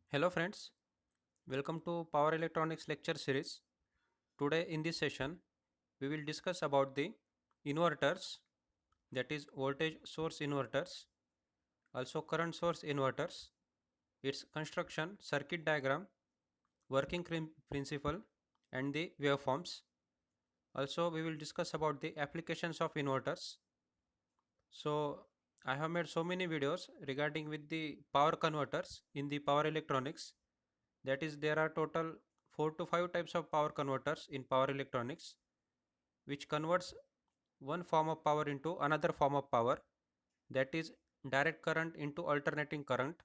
Hello friends, welcome to Power Electronics lecture series. Today in this session, we will discuss about the inverters, that is voltage source inverters, also current source inverters, its construction, circuit diagram, working principle and the waveforms. Also we will discuss about the applications of inverters. So I have made so many videos regarding with the power converters in the power electronics. That is, there are total 4 to 5 types of power converters in power electronics, which converts one form of power into another form of power, that is direct current into alternating current,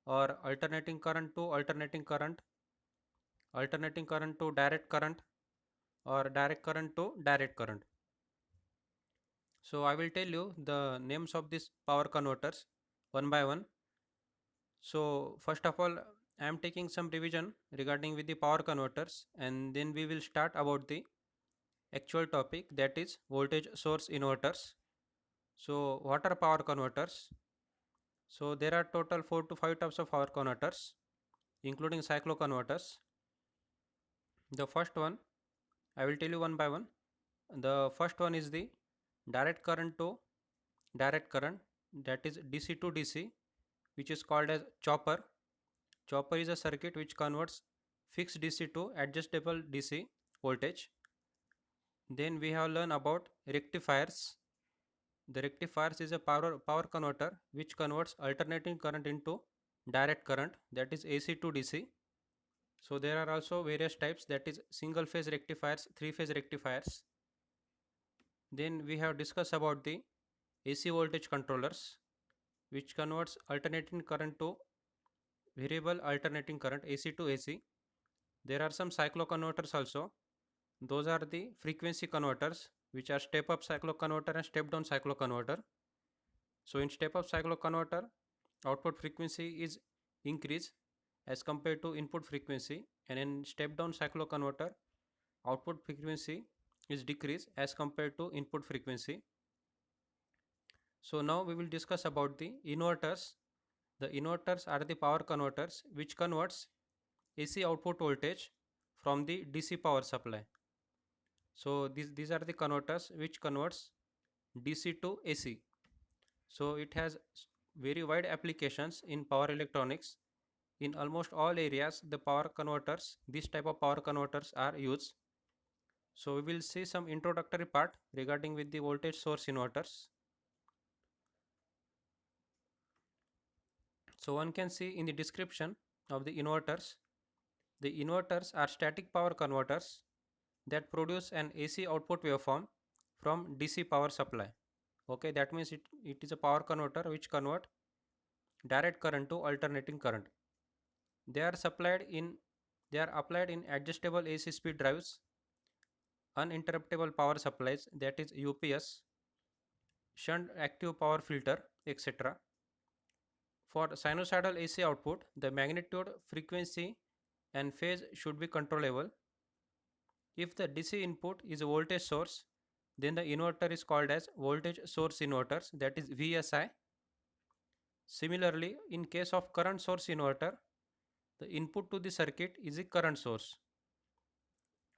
or alternating current to direct current, or direct current to direct current. So I will tell you the names of these power converters one by one. So first of all, I am taking some revision regarding with the power converters, and then we will start about the actual topic, that is voltage source inverters. So what are power converters? So there are total 4 to 5 types of power converters, including cycloconverters. The first one, I will tell you one by one. The first one is the direct current to direct current, that is DC to DC, which is called as chopper. Chopper is a circuit which converts fixed DC to adjustable DC voltage. Then we have learned about rectifiers. The rectifiers is a power converter which converts alternating current into direct current, that is AC to DC. So there are also various types, that is single phase rectifiers, three phase rectifiers. Then we have discussed about the AC voltage controllers which converts alternating current to variable alternating current, AC to AC. There are some cycloconverters also. Those are the frequency converters, which are step up cycloconverter and step down cycloconverter. So in step up cycloconverter, output frequency is increased as compared to input frequency, and in step down cycloconverter, output frequency is decreased as compared to input frequency. So now we will discuss about the inverters. The inverters are the power converters which converts AC output voltage from the DC power supply. So these are the converters which converts DC to AC. So it has very wide applications in power electronics. In almost all areas, the power converters, this type of power converters are used. So we will see some introductory part regarding with the voltage source inverters. So one can see in the description of the inverters, the inverters are static power converters that produce an AC output waveform from DC power supply. Okay, that means it is a power converter which convert direct current to alternating current. They are supplied in they are applied in adjustable AC speed drives, uninterruptible power supplies, that is UPS, shunt active power filter, etc. For sinusoidal AC output, the magnitude, frequency, and phase should be controllable. If the DC input is a voltage source, then the inverter is called as voltage source inverters, that is VSI. Similarly, in case of current source inverter, the input to the circuit is a current source.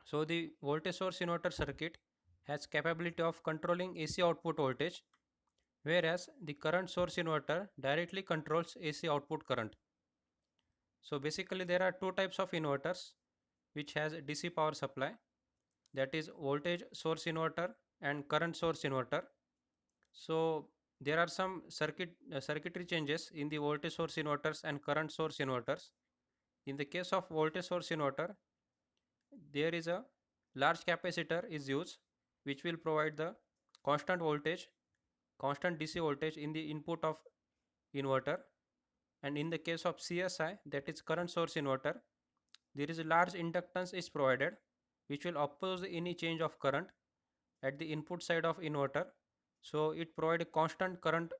So the voltage source inverter circuit has capability of controlling AC output voltage, whereas the current source inverter directly controls AC output current. So basically there are two types of inverters which has DC power supply, that is voltage source inverter and current source inverter. So there are some circuitry changes in the voltage source inverters and current source inverters. In the case of voltage source inverter, there is a large capacitor is used which will provide the constant voltage, constant DC voltage in the input of inverter. And in the case of CSI, that is current source inverter, there is a large inductance is provided which will oppose any change of current at the input side of inverter. So it provide a constant current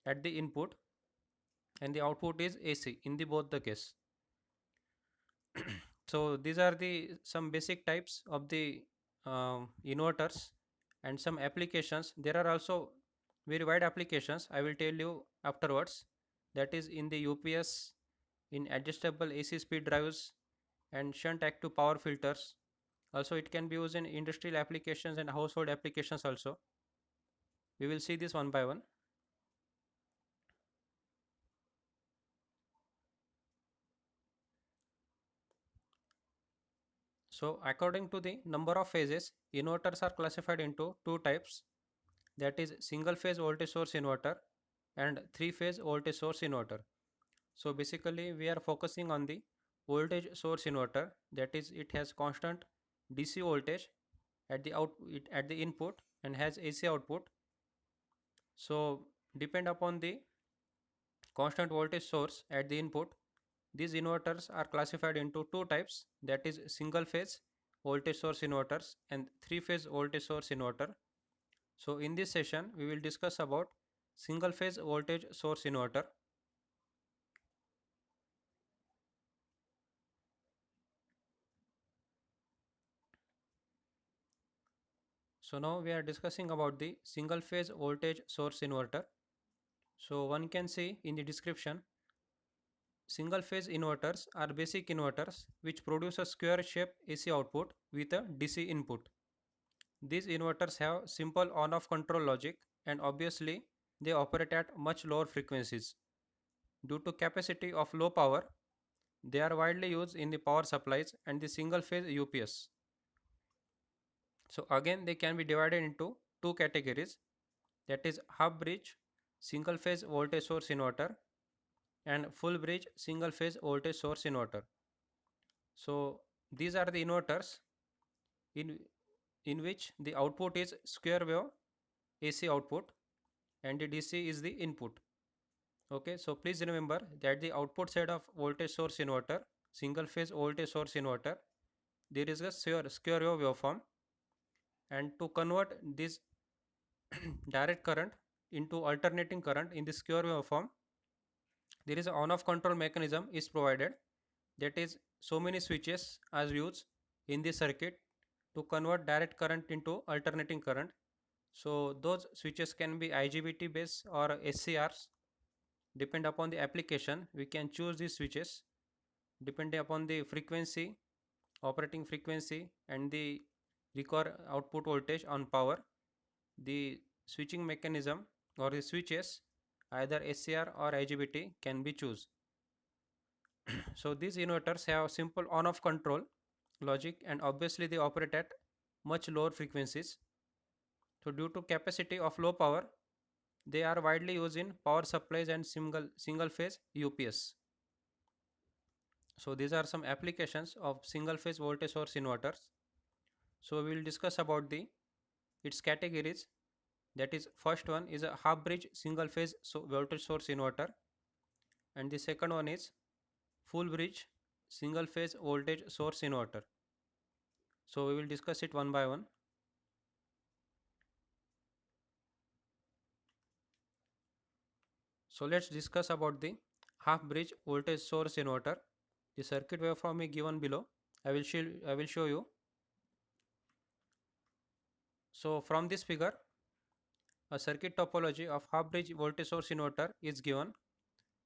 at the input, and the output is AC in the both the case. So these are the some basic types of the inverters and some applications. There are also very wide applications, I will tell you afterwards, that is in the UPS, in adjustable AC speed drives and shunt active power filters. Also, it can be used in industrial applications and household applications also. We will see this one by one. So, according to the number of phases, inverters are classified into two types, that is single phase voltage source inverter and three phase voltage source inverter. So, basically, we are focusing on the voltage source inverter, that is, it has constant DC voltage at the at the input and has AC output. So, depend upon the constant voltage source at the input, these inverters are classified into two types, that is single phase voltage source inverters and three phase voltage source inverter. So in this session we will discuss about single phase voltage source inverter. So now we are discussing about the single phase voltage source inverter. So one can see in the description, single phase inverters are basic inverters which produce a square shape AC output with a DC input. These inverters have simple on-off control logic and obviously they operate at much lower frequencies. Due to capacity of low power, they are widely used in the power supplies and the single phase UPS. So again they can be divided into two categories, that is half bridge single phase voltage source inverter and full bridge single phase voltage source inverter. So these are the inverters in in which the output is square wave AC output and the DC is the input. Okay, so please remember that the output side of voltage source inverter, single phase voltage source inverter, there is a square wave waveform, and to convert this direct current into alternating current in the square waveform, there is a on-off control mechanism is provided. That is, so many switches are used in this circuit to convert direct current into alternating current. So those switches can be IGBT based or SCRs. Depend upon the application, we can choose these switches depending upon the frequency, operating frequency, and the required output voltage on power. The switching mechanism or the switches, either SCR or IGBT, can be choose. So these inverters have simple on-off control logic and obviously they operate at much lower frequencies. So due to capacity of low power, they are widely used in power supplies and single phase UPS. So these are some applications of single phase voltage source inverters. So we will discuss about the its categories. That is, first one is a half bridge single phase voltage source inverter, and the second one is full bridge single phase voltage source inverter. So we will discuss it one by one. So let's discuss about the half bridge voltage source inverter. The circuit waveform is given below. I will show you. So from this figure, a circuit topology of half bridge voltage source inverter is given,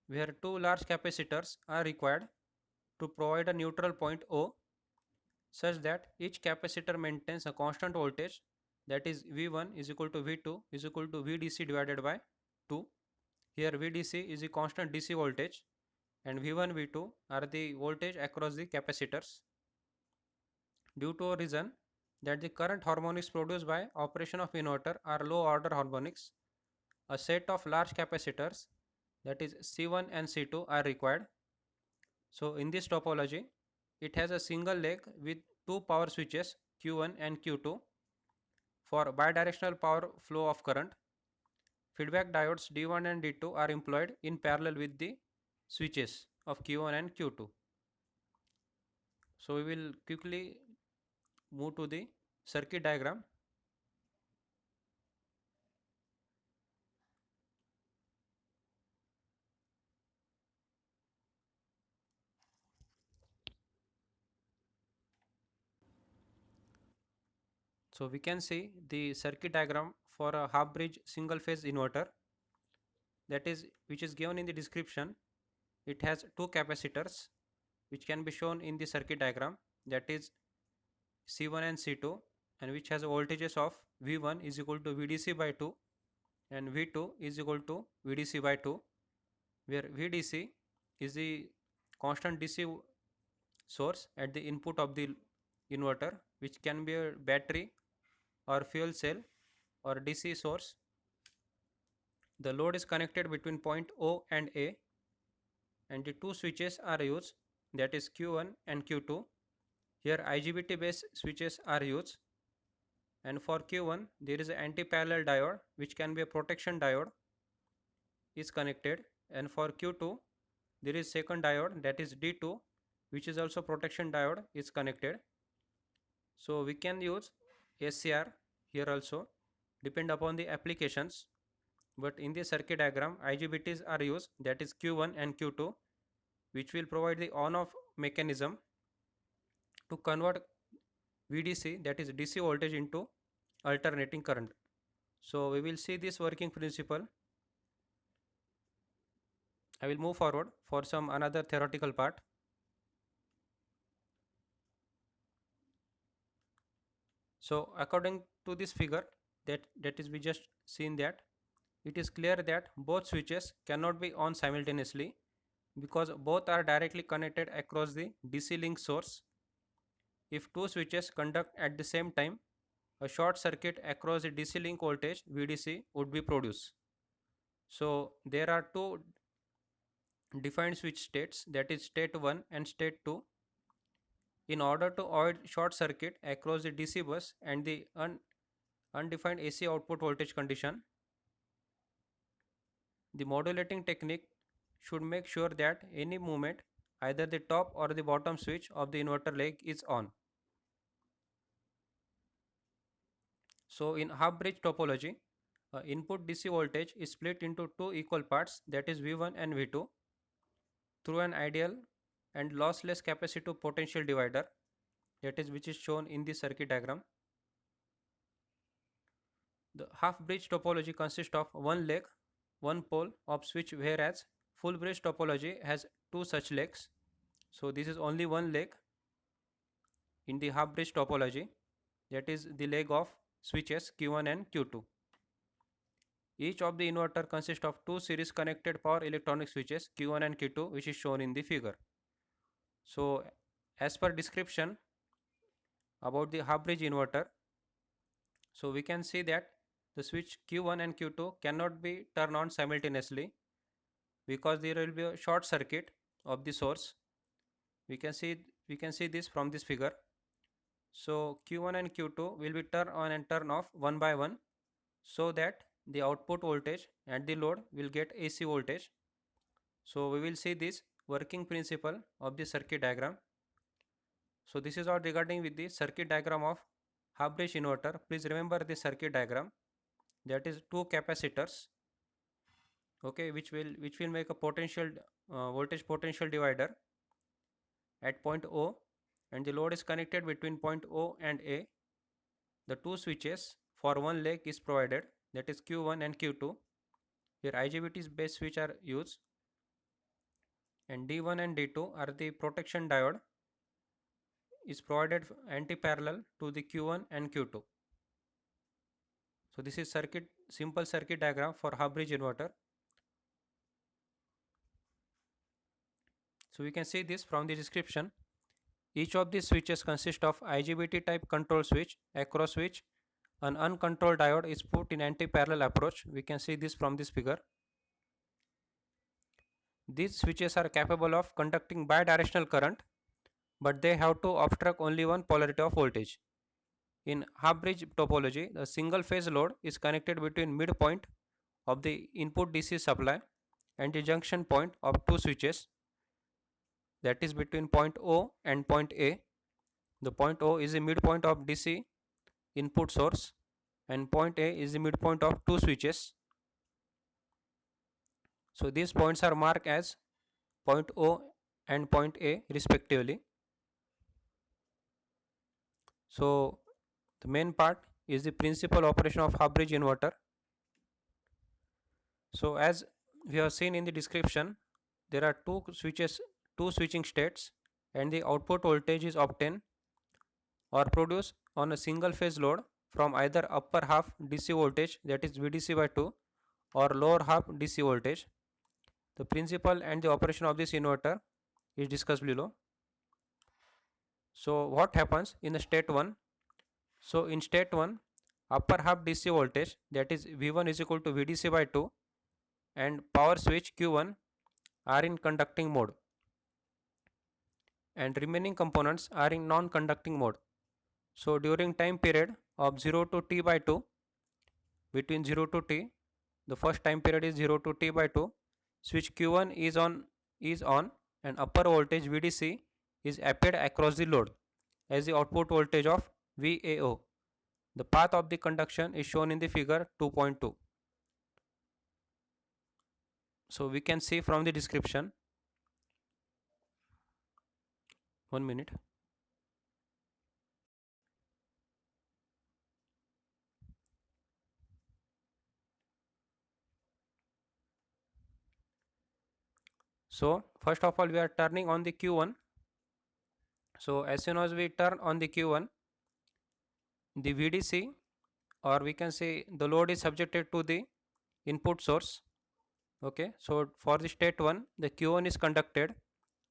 where two large capacitors are required to provide a neutral point O, such that each capacitor maintains a constant voltage, that is V1 is equal to V2 is equal to VDC divided by 2. Here VDC is the constant DC voltage and V1 V2 are the voltage across the capacitors. Due to a reason that the current harmonics produced by operation of inverter are low order harmonics, a set of large capacitors, that is C1 and C2, are required. So in this topology, it has a single leg with two power switches Q1 and Q2 for bidirectional power flow of current. Feedback diodes D1 and D2 are employed in parallel with the switches of Q1 and Q2. So we will quickly move to the circuit diagram. So we can see the circuit diagram for a half bridge single phase inverter, that is which is given in the description. it has two capacitors which can be shown in the circuit diagram, that is C1 and C2, and which has voltages of V1 is equal to VDC by 2 and V2 is equal to VDC by 2, where VDC is the constant DC source at the input of the inverter, which can be a battery or fuel cell or DC source. The load is connected between point O and A, and the two switches are used, that is Q1 and Q2. Here IGBT based switches are used, and for Q1 there is an anti-parallel diode which can be a protection diode is connected, and for Q2 there is second diode, that is D2, which is also protection diode is connected. So we can use SCR here also, depend upon the applications, but in the circuit diagram IGBTs are used, that is Q1 and Q2, which will provide the on off mechanism to convert VDC, that is DC voltage, into alternating current. So we will see this working principle. I will move forward for some another theoretical part. So according to this figure, that is we just seen that it is clear that both switches cannot be on simultaneously because both are directly connected across the DC link source. If two switches conduct at the same time, a short circuit across the DC link voltage VDC would be produced. So there are two defined switch states, that is state 1 and state 2. In order to avoid short circuit across the DC bus and the undefined AC output voltage condition, the modulating technique should make sure that any movement, either the top or the bottom switch of the inverter leg is on. So in half bridge topology, input DC voltage is split into two equal parts, that is V1 and V2, through an ideal and lossless capacitive potential divider, that is which is shown in the circuit diagram. The half bridge topology consists of one leg, one pole of switch, whereas full bridge topology has two such legs. So this is only one leg in the half bridge topology, that is the leg of switches Q1 and Q2. Each of the inverter consists of two series connected power electronic switches Q1 and Q2, which is shown in the figure. So as per description about the half bridge inverter, so we can see that the switch Q1 and Q2 cannot be turned on simultaneously because there will be a short circuit of the source. We can see this from this figure. So Q1 and Q2 will be turned on and turn off one by one, so that the output voltage and the load will get AC voltage. So we will see this working principle of the circuit diagram. So this is all regarding with the circuit diagram of half bridge inverter. Please remember the circuit diagram, that is two capacitors, okay, which will make a potential voltage potential divider at point O, and the load is connected between point O and A. The two switches for one leg is provided, that is Q1 and Q2. Here IGBT's base switch are used, and D1 and D2 are the protection diode is provided anti-parallel to the Q1 and Q2. So this is simple circuit diagram for half bridge inverter. So we can see this from the description. Each of these switches consist of IGBT type control switch, across which an uncontrolled diode is put in anti-parallel approach. We can see this from this figure. These switches are capable of conducting bidirectional current, but they have to obstruct only one polarity of voltage. In half bridge topology, the single phase load is connected between midpoint of the input DC supply and the junction point of two switches, that is between point O and point A. The point O is the midpoint of DC input source and point A is the midpoint of two switches. So these points are marked as point O and point A respectively. So the main part is the principal operation of half bridge inverter. So as we have seen in the description, there are two switching states, and the output voltage is obtained or produced on a single phase load from either upper half DC voltage, that is VDC by 2, or lower half DC voltage. The principle and the operation of this inverter is discussed below. So what happens in the state 1? So in state 1, upper half DC voltage, that is V1 is equal to VDC by 2, and power switch Q1 are in conducting mode, and remaining components are in non-conducting mode. So during time period of 0 to T by 2, between 0 to T, the first time period is 0 to T by 2, switch Q1 is on and upper voltage VDC is applied across the load as the output voltage of VAO. The path of the conduction is shown in the figure 2.2. So we can see from the description. 1 minute. So first of all, we are turning on the Q1. So as soon as we turn on the Q1, the VDC, or we can say the load, is subjected to the input source. Okay, so for the state 1, the Q1 is conducted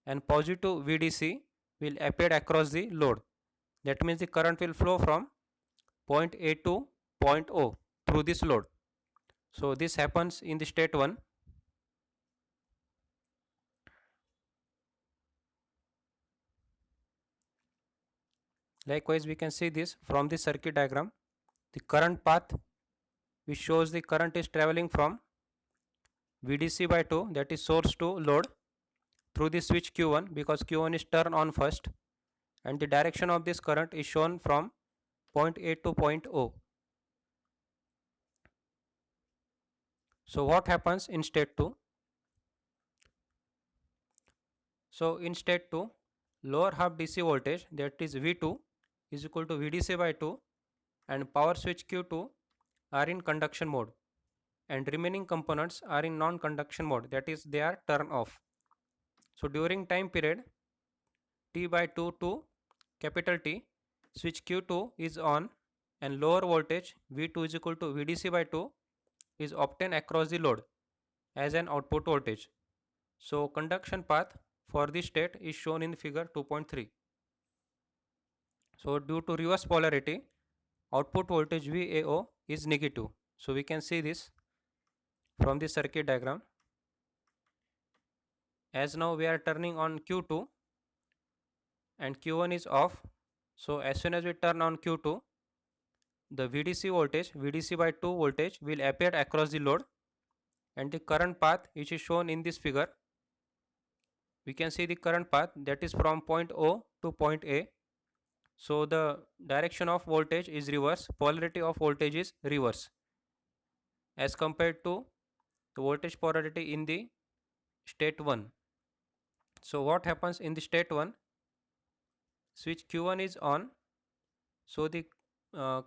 and positive VDC will appear across the load. That means the current will flow from point A to point O through this load. So this happens in the state 1. Likewise, we can see this from the circuit diagram. The current path, which shows the current is traveling from VDC by 2, that is source to load, through the switch Q1, because Q1 is turned on first, and the direction of this current is shown from point A to point O. So what happens in state 2? So in state 2, lower half DC voltage, that is V2, is equal to VDC by 2, and power switch Q2 are in conduction mode, and remaining components are in non-conduction mode, that is they are turned off. So during time period T by 2 to capital T, switch Q2 is on and lower voltage V2 is equal to VDC by 2 is obtained across the load as an output voltage. So conduction path for this state is shown in figure 2.3. So due to reverse polarity, output voltage VAO is negative. So we can see this from the circuit diagram. As now we are turning on Q2 and Q1 is off. So as soon as we turn on Q2, the VDC voltage, VDC by 2 voltage, will appear across the load, and the current path which is shown in this figure, we can see the current path, that is from point O to point A. So the direction of voltage is reverse, polarity of voltage is reverse as compared to the voltage polarity in the state 1. So what happens in the state 1? Switch Q1 is on, so the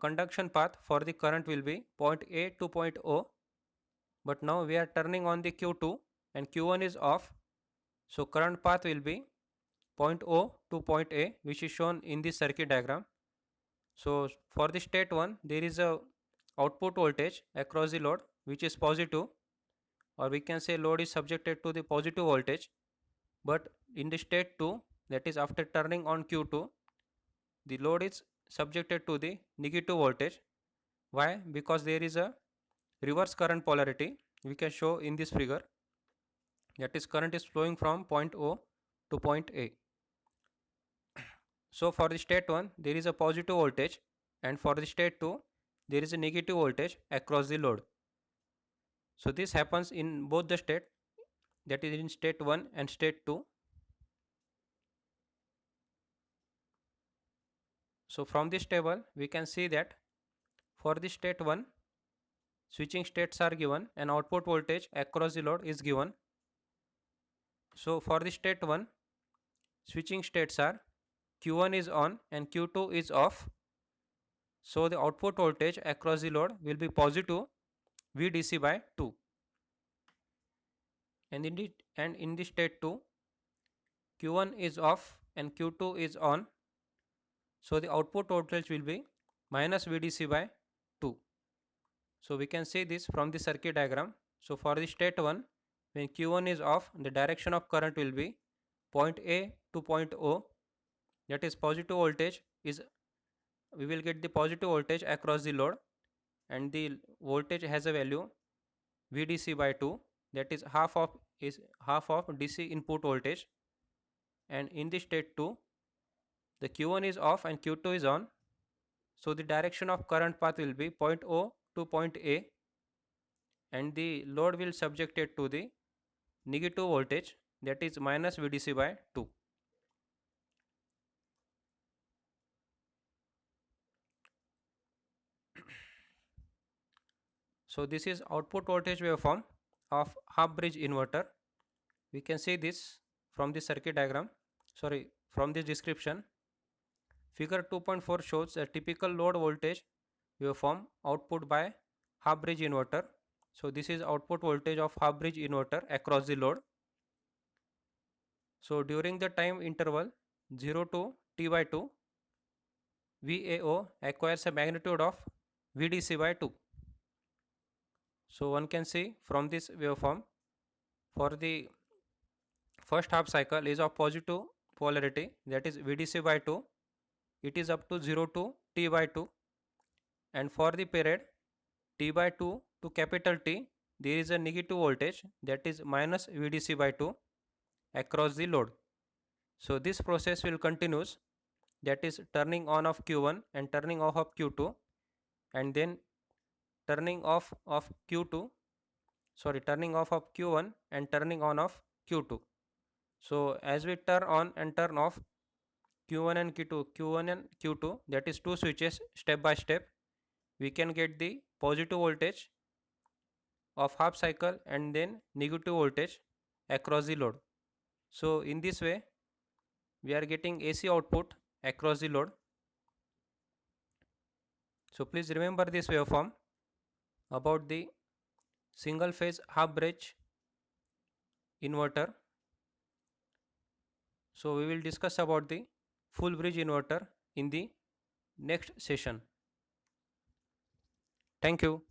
conduction path for the current will be point A to point O, but now we are turning on the Q2 and Q1 is off, so current path will be point O to point A, which is shown in the circuit diagram. So for the state 1, there is a output voltage across the load which is positive, or we can say load is subjected to the positive voltage, but in the state 2, that is after turning on Q2, the load is subjected to the negative voltage. Why? Because there is a reverse current polarity, we can show in this figure, that is current is flowing from point O to point A. So for the state 1, there is a positive voltage, and for the state 2, there is a negative voltage across the load. So this happens in both the state, that is in state 1 and state 2. So from this table we can see that for the state 1, switching states are given and output voltage across the load is given. So for the state 1, switching states are Q1 is on and Q2 is off. So the output voltage across the load will be positive VDC by 2. and in the state 2, Q1 is off and Q2 is on. So the output voltage will be minus VDC by 2. So we can see this from the circuit diagram. So for the state 1, when Q1 is off, the direction of current will be point A to point O, that is positive voltage is, we will get the positive voltage across the load, and the voltage has a value VDC by 2, that is half of DC input voltage. And in the state 2, the Q1 is off and Q2 is on. So the direction of current path will be point O to point A, and the load will subjected to the negative voltage, that is minus VDC by 2. So this is output voltage waveform of half bridge inverter. We can see this from the circuit diagram, from this description. Figure 2.4 shows a typical load voltage waveform output by half bridge inverter. So this is output voltage of half bridge inverter across the load. So during the time interval 0 to T by 2, VAO acquires a magnitude of VDC by 2. So one can see from this waveform, for the first half cycle is of positive polarity, that is VDC by 2, it is up to 0 to T by 2, and for the period T by 2 to capital T, there is a negative voltage, that is minus VDC by 2 across the load. So this process will continues, that is turning on of Q1 and turning off of Q2, and then turning off of Q2, turning off of Q1 and turning on of Q2. So as we turn on and turn off Q1 and Q2, Q1 and Q2, that is two switches step by step, we can get the positive voltage of half cycle and then negative voltage across the load. So in this way we are getting AC output across the load. So please remember this waveform about the single phase half bridge inverter. So we will discuss about the full bridge inverter in the next session. Thank you.